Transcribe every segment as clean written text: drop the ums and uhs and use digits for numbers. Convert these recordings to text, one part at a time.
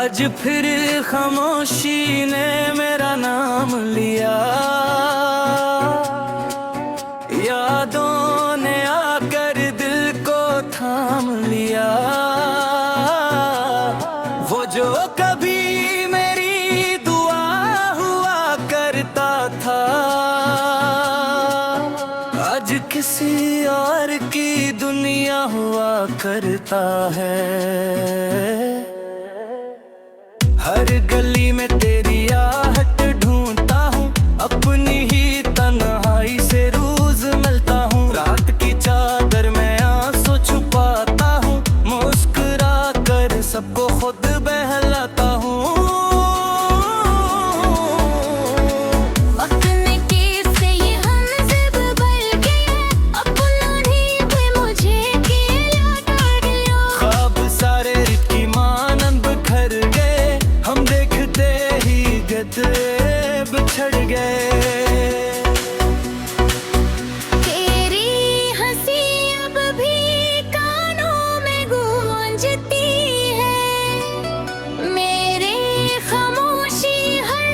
आज फिर खामोशी ने मेरा नाम लिया, यादों ने आकर दिल को थाम लिया। वो जो कभी मेरी दुआ हुआ करता था, आज किसी और की दुनिया हुआ करता है। हर गली में तेरी आहट ढूंढता हूँ, अपनी ही तन्हाई से रोज मिलता हूँ। रात की चादर में आंसू छुपाता हूँ, मुस्कुरा कर सबको खुद बहलाता हूँ। बिछड़ गए तेरी हंसी अब भी कानों में गूंजती है, मेरे खामोशी हर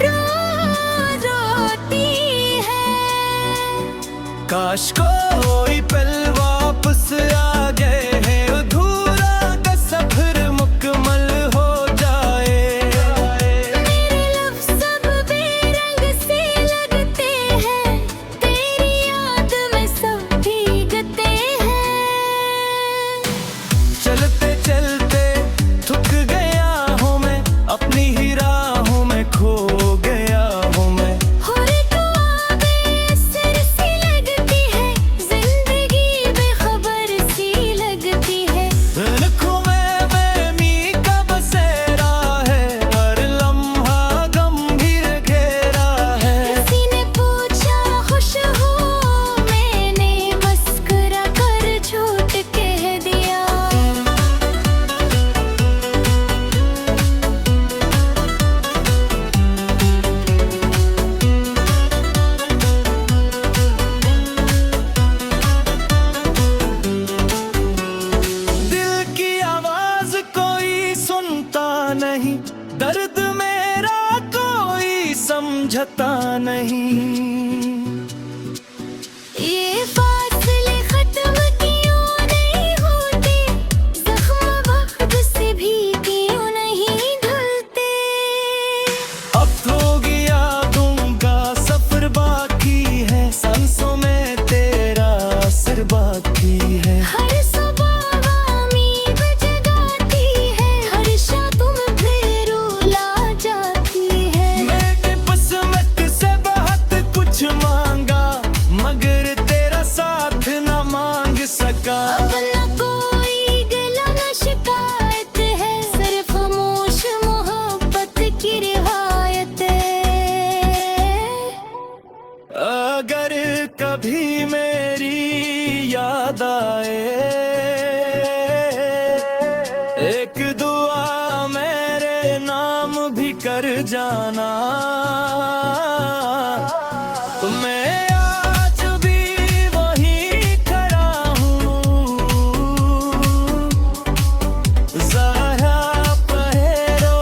रोज रोती है। काश कोई पल वापस आ गए हैं, अधूरा का सफर मुकम्मल हो जाए। मेरे लफ्ज़ सब बेरंग से लगते हैं, तेरी याद में सब भीगते हैं। चलते चलते थक गया हूँ मैं, अपनी ही राहों में खो गया हूँ मैं। और तो बेअसर सी लगती है, जिंदगी बेखबर सी लगती है। आँखों में मी का बसेरा है, हर लम्हा गंभीर घेरा है। किसी ने पूछा खुश हो, मैंने मुस्कुरा कर झूठ कह दिया। दिल की आवाज कोई सुनता नहीं, दर्द मेरा कोई समझता नहीं। ये फासले खत्म क्यों नहीं होते, जख्म वक्त से भी क्यों नहीं धुलते। अब तो गया दूंगा सफर बाकी है, सांसों में तेरा असर बाकी है। हर सुबह उम्मीद जगाती है, हर शाम तुम फिर रुला जाती है। मैंने किस्मत से बहुत कुछ मांगा, मगर तेरा साथ न मांग सका। अब न कोई गिला न शिकायत है, सिर्फ खामोश मोहब्बत की रिवायत है। अगर कभी मेरी याद आए, एक दुआ मेरे नाम भी कर जाना। मैं आज भी वहीं खड़ा हूँ, ज़ाया पहेरो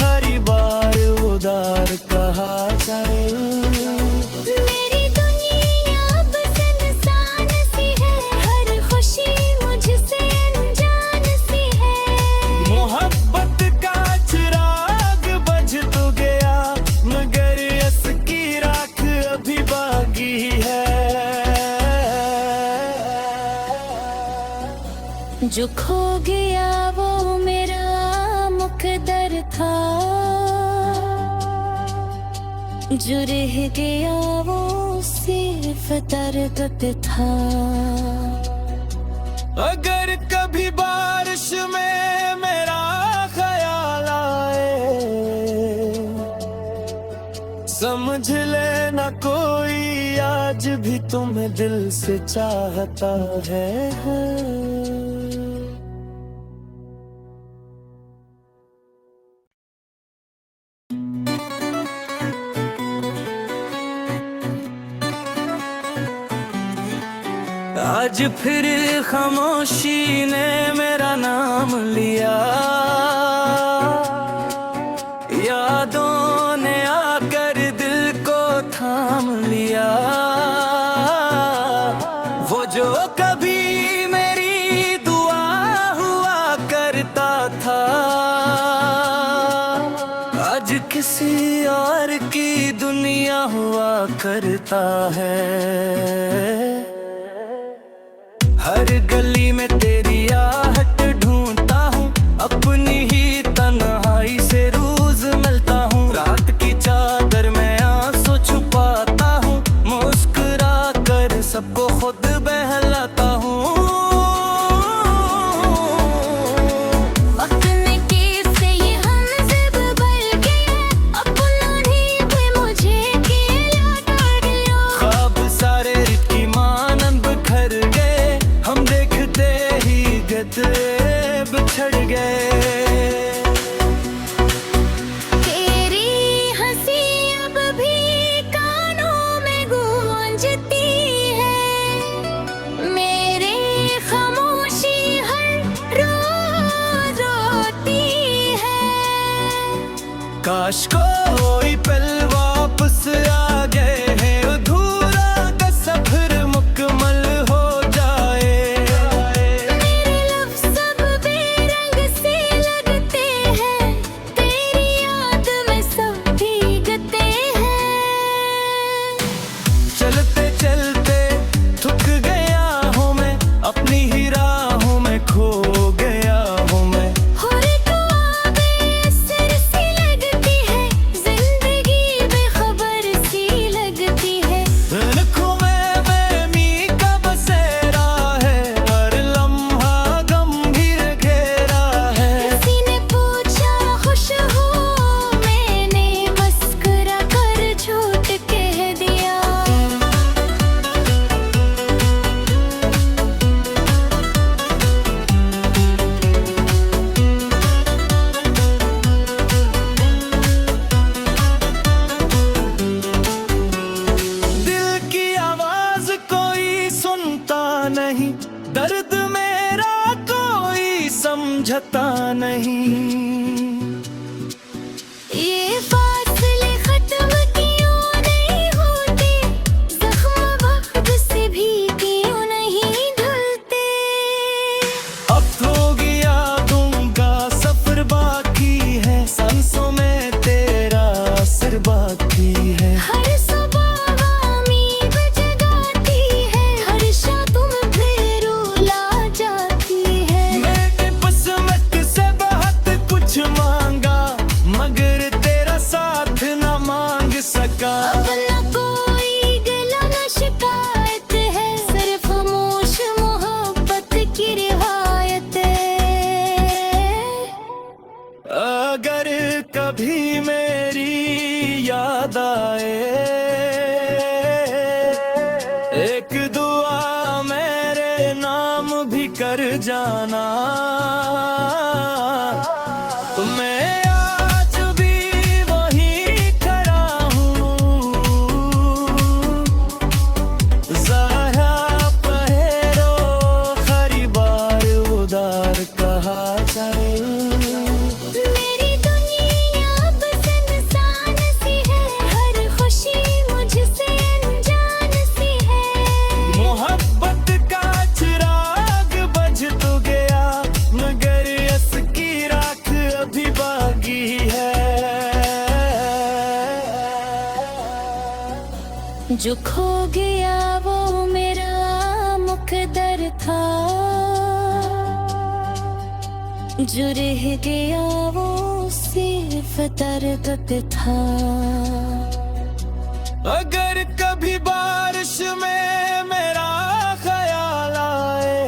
खरीबार उदार कहा जाए। मेरी दुनिया अब सुनसान सी है, हर खुशी मुझसे अनजान सी है। मोहब्बत का चिराग बुझ तो गया, मगर इसकी राख अभी बाकी है। जो खो गया वो मेरा मुकद्दर था, जो रह गया वो सिर्फ दर्द था। अगर कभी बारिश में मेरा ख्याल आए, समझ लेना कोई आज भी तुम्हें दिल से चाहता है। आज फिर खामोशी ने मेरा नाम लिया, करता है। हर गली में तेरी आहट ढूंढता हूँ, अपनी ही तन्हाई से रोज मिलता हूँ। रात की चादर में आंसू छुपाता हूँ, मुस्कुरा कर सबको खुद बहलाता हूँ। बिछड़ गए तेरी हंसी अब भी कानों में गूंजती है, मेरे खामोशी हर रोज रोती है। काश कोई पल वापस आ गए हैं, अधूरा का सफर मुकम्मल हो जाए। चलते चलते थक गया हूँ मैं, अपनी ही राहों में खो गया हूँ मैं। और तो बेअसर सी लगती है, जिंदगी बेखबर सी लगती है। आँखों में मी का बसेरा है, हर लम्हा गंभीर घेरा है। किसी ने पूछा खुश हो, मैंने मुस्कुरा कर झूठ कह दिया। दिल की आवाज कोई सुनता नहीं, दर्द मेरा कोई समझता नहीं। ये फासले खत्म क्यों नहीं होते, जख्म वक्त से भी क्यों नहीं धुलते। अब तो गया दूंगा सफर बाकी है, सांसों में तेरा असर बाकी है। हर सुबह उम्मीद जगाती है, हर शाम तुम फिर रुला जाती है। मैंने किस्मत से बहुत कुछ मांगा, मगर तेरा साथ ना मांग सका। अब न कोई गिला न शिकायत है, सिर्फ खामोश मोहब्बत की रिवायत है। अगर कभी मेरी याद आए, एक दुआ मेरे नाम भी कर जाना। मैं आज भी वही खड़ा हूँ, ज़ाया पहेरो खरीबार उदार कहा जाए। मेरी दुनिया अब सुनसान सी है, हर खुशी मुझसे अनजान सी है। मोहब्बत का चिराग बुझ तो गया, मगर इसकी राख अभी बाकी है। जो खो गया वो मेरा मुकद्दर था, जो रह गया वो सिर्फ दर्द था। अगर कभी बारिश में मेरा ख्याल आए,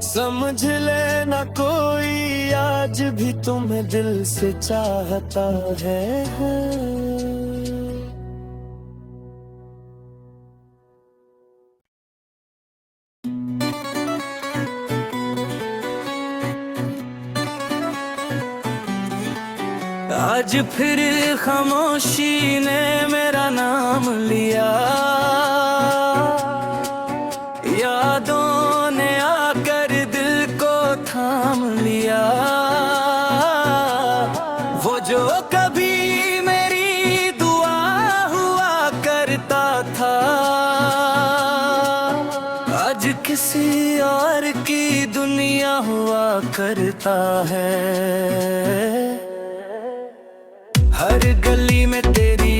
समझ लेना कोई आज भी तुम्हें दिल से चाहता है। आज फिर खामोशी ने मेरा नाम लिया, यादों ने आकर दिल को थाम लिया। वो जो कभी मेरी दुआ हुआ करता था, आज किसी और की दुनिया हुआ करता है। हर गली में तेरी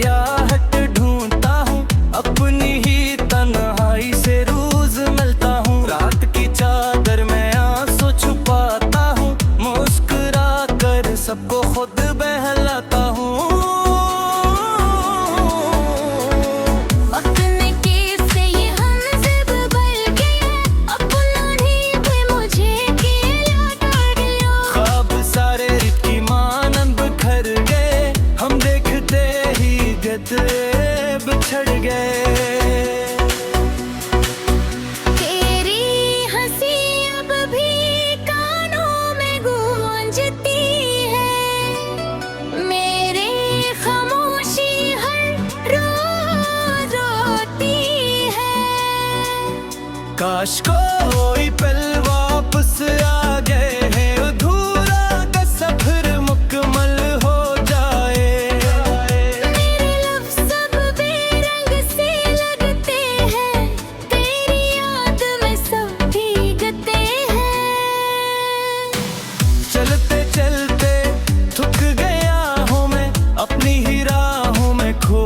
बिछड़ गए। तेरी हंसी अब भी कानों में गूंजती है, मेरे खामोशी हर रोज रोती है। काश कोई पल वापस आ गए हैं, अधूरा का सफर मुकम्मल हो जाए। मेरे लफ्ज़ अब बेरंग से लगते हैं, तेरी याद में सब भीगते हैं। चलते चलते थक गया हूँ मैं, अपनी ही राहों में खो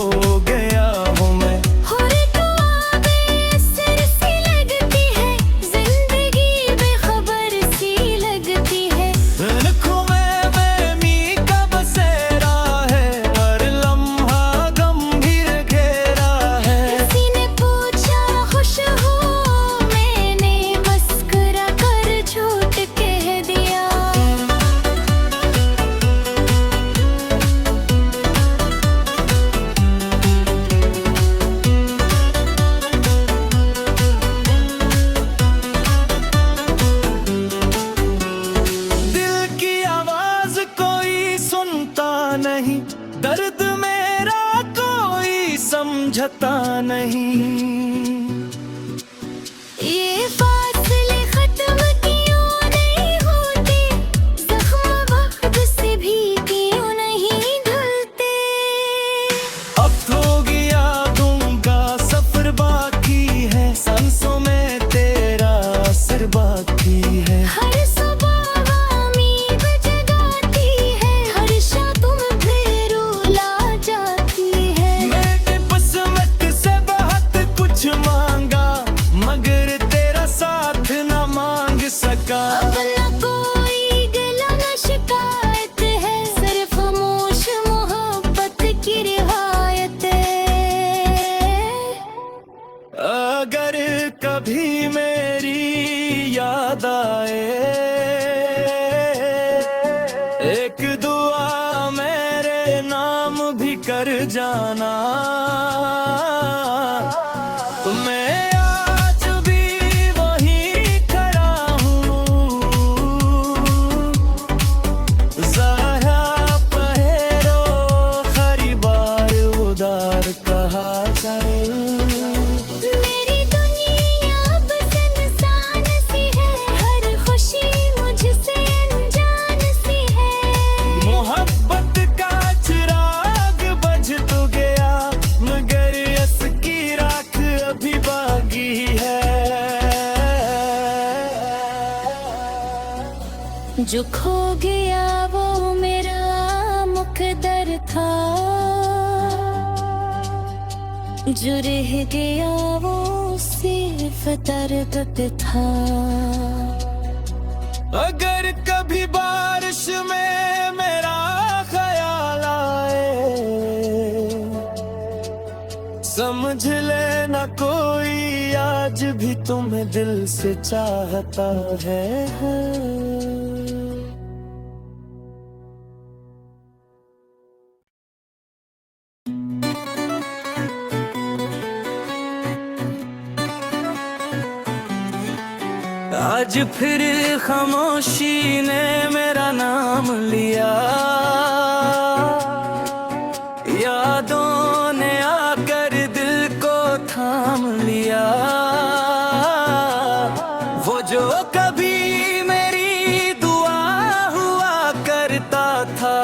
गया हूँ मैं। और ख्वाबें असर सी लगती है, जिंदगी बेखबर सी लगती है। आँखों में बेमी का बसेरा है, हर लम्हा गंभीर घेरा है। किसी ने पूछा खुश हो, मैंने मुस्कुरा कर झूठ कह दिया। दिल की आवाज कोई सुनता नहीं, दर्द मेरा कोई समझता नहीं। ये फासले खत्म क्यों नहीं होते, जख्म वक्त से भी क्यों नहीं धुलते। अब तो गया दूंगा सफर बाकी है, सांसों में तेरा असर बाकी है। हर सुबह उम्मीद जगाती है, हर शाम तुम फिर रुला जाती है। मैंने किस्मत से बहुत कुछ मांगा, मगर तेरा साथ न मांग सका। अब न कोई गिला न शिकायत है, सिर्फ खामोश मोहब्बत की रिवायत है। अगर कभी मेरी याद आए, एक दुआ मेरे नाम भी कर जाना। मैं आज भी वहीं खड़ा हूँ, ज़रा पहरो खरीबार उदार कहा जाए। मेरी दुनिया अब सुनसान सी है, हर खुशी मुझसे अनजान सी है। मोहब्बत का चिराग बुझ तो गया, मगर यस की राख अभी बाकी है। जो खो गया वो मेरा मुकद्दर था, जो रह गया वो सिर्फ दर्द था। अगर कभी बारिश में मेरा ख्याल आए, समझ लेना कोई आज भी तुम्हें दिल से चाहता है। आज फिर खामोशी ने मेरा नाम लिया, यादों ने आकर दिल को थाम लिया। वो जो कभी मेरी दुआ हुआ करता था,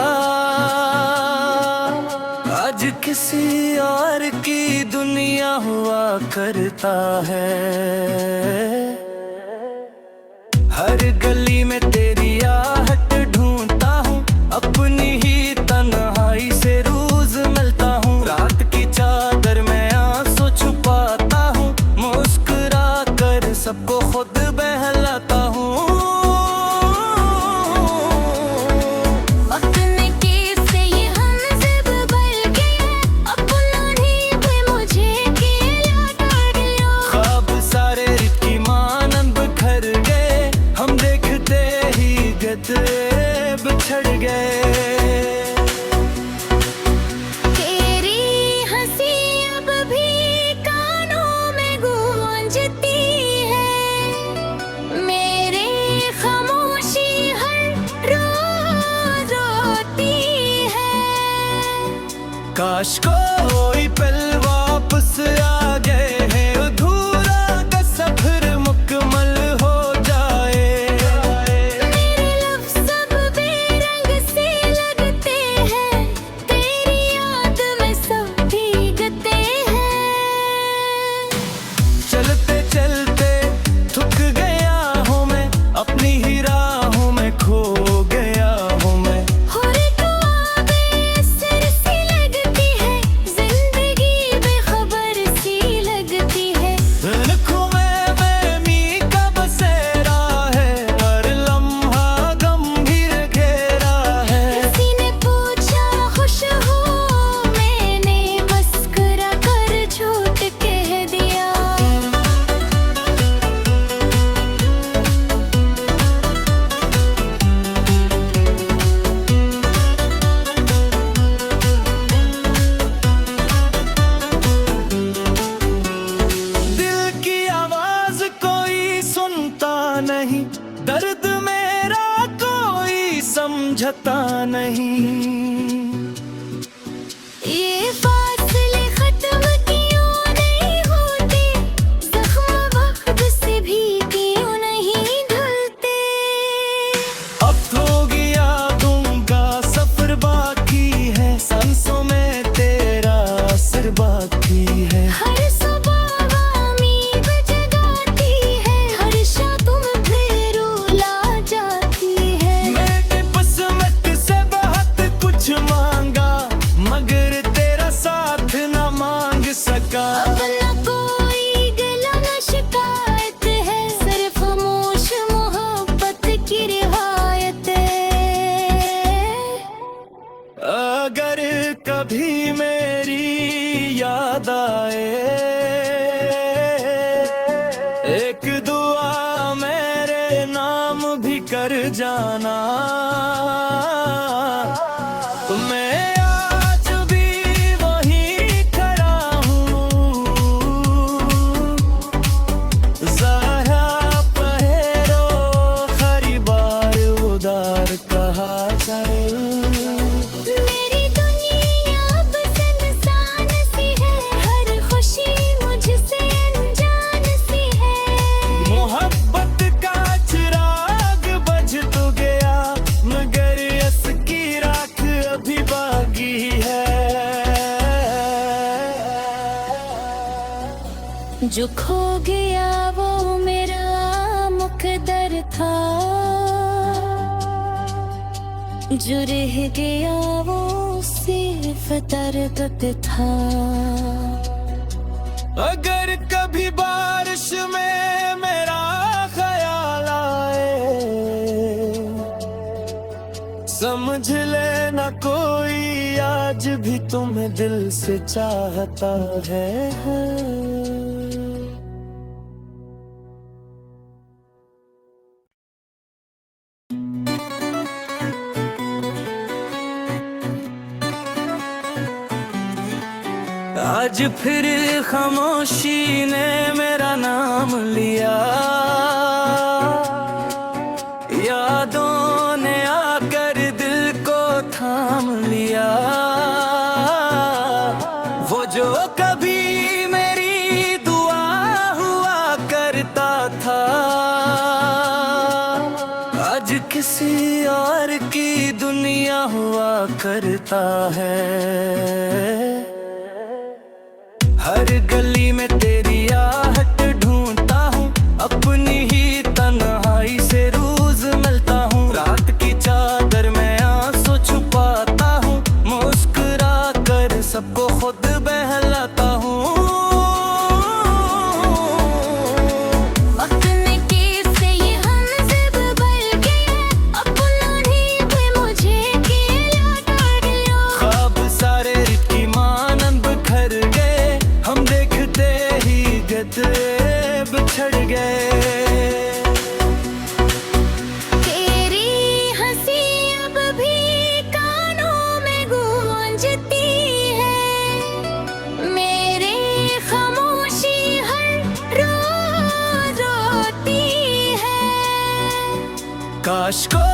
आज किसी और की दुनिया हुआ करता है। हर गली में तेरी आहट ढूंढता हूँ, अपनी ही तन्हाई से रोज मिलता हूँ। रात की चादर में आंसू छुपाता हूँ, मुस्कुरा कर सबको खुद बहलाता हूँ। वक्त ने कैसे ये हमज़ब बल गए, अपना ही भी मुझे अकेला कर दिया। ख्वाब सारे रित की मानंद बिखर गए, हम देखते है। हर सुबह उम्मीद जगाती है, हर शाम तुम फिर रुला जाती है। मैंने किस्मत से बहुत कुछ मांगा, मगर तेरा साथ ना मांग सका। अब न कोई गिला न शिकायत है, सिर्फ खामोश मोहब्बत की रिवायत है। अगर कभी मेरी याद आए, एक दुआ मेरे नाम भी कर जाना। मैं आज भी वहीं खड़ा हूँ, ज़ाया पहरो खरीबार उदार कहा जाए। मेरी दुनिया अब सुनसान सी है, हर खुशी मुझसे अनजान सी है। मोहब्बत का चिराग बुझ तो गया, मगर यस की राख अभी बाकी है। जो खो गया वो मेरा मुकद्दर था, जो रह गया वो सिर्फ दर्द था। अगर कभी बारिश में मेरा ख्याल आए, समझ लेना कोई आज भी तुम्हें दिल से चाहता है। आज फिर खामोशी ने मेरा नाम लिया, यादों ने आकर दिल को थाम लिया। वो जो कभी मेरी दुआ हुआ करता था, आज किसी और की दुनिया हुआ करता है। हर गली में तेरी आहट ढूंढता हूँ, अपनी ही तन्हाई से रोज मिलता हूँ। रात की चादर में आंसू छुपाता हूँ, मुस्कुरा कर सबको खुद बहलाता हूँ। अपने किस्से ये हमज़ब बन गए, अपना ही भी मुझे अकेला कर दिया। ख्वाब सारे की मानंद बिखर गए, हम देखते ही गते बिछड़ गए। तेरी हंसी अब भी कानों में गूंजती है, मेरे खामोशी हर रोज रोती है। काश को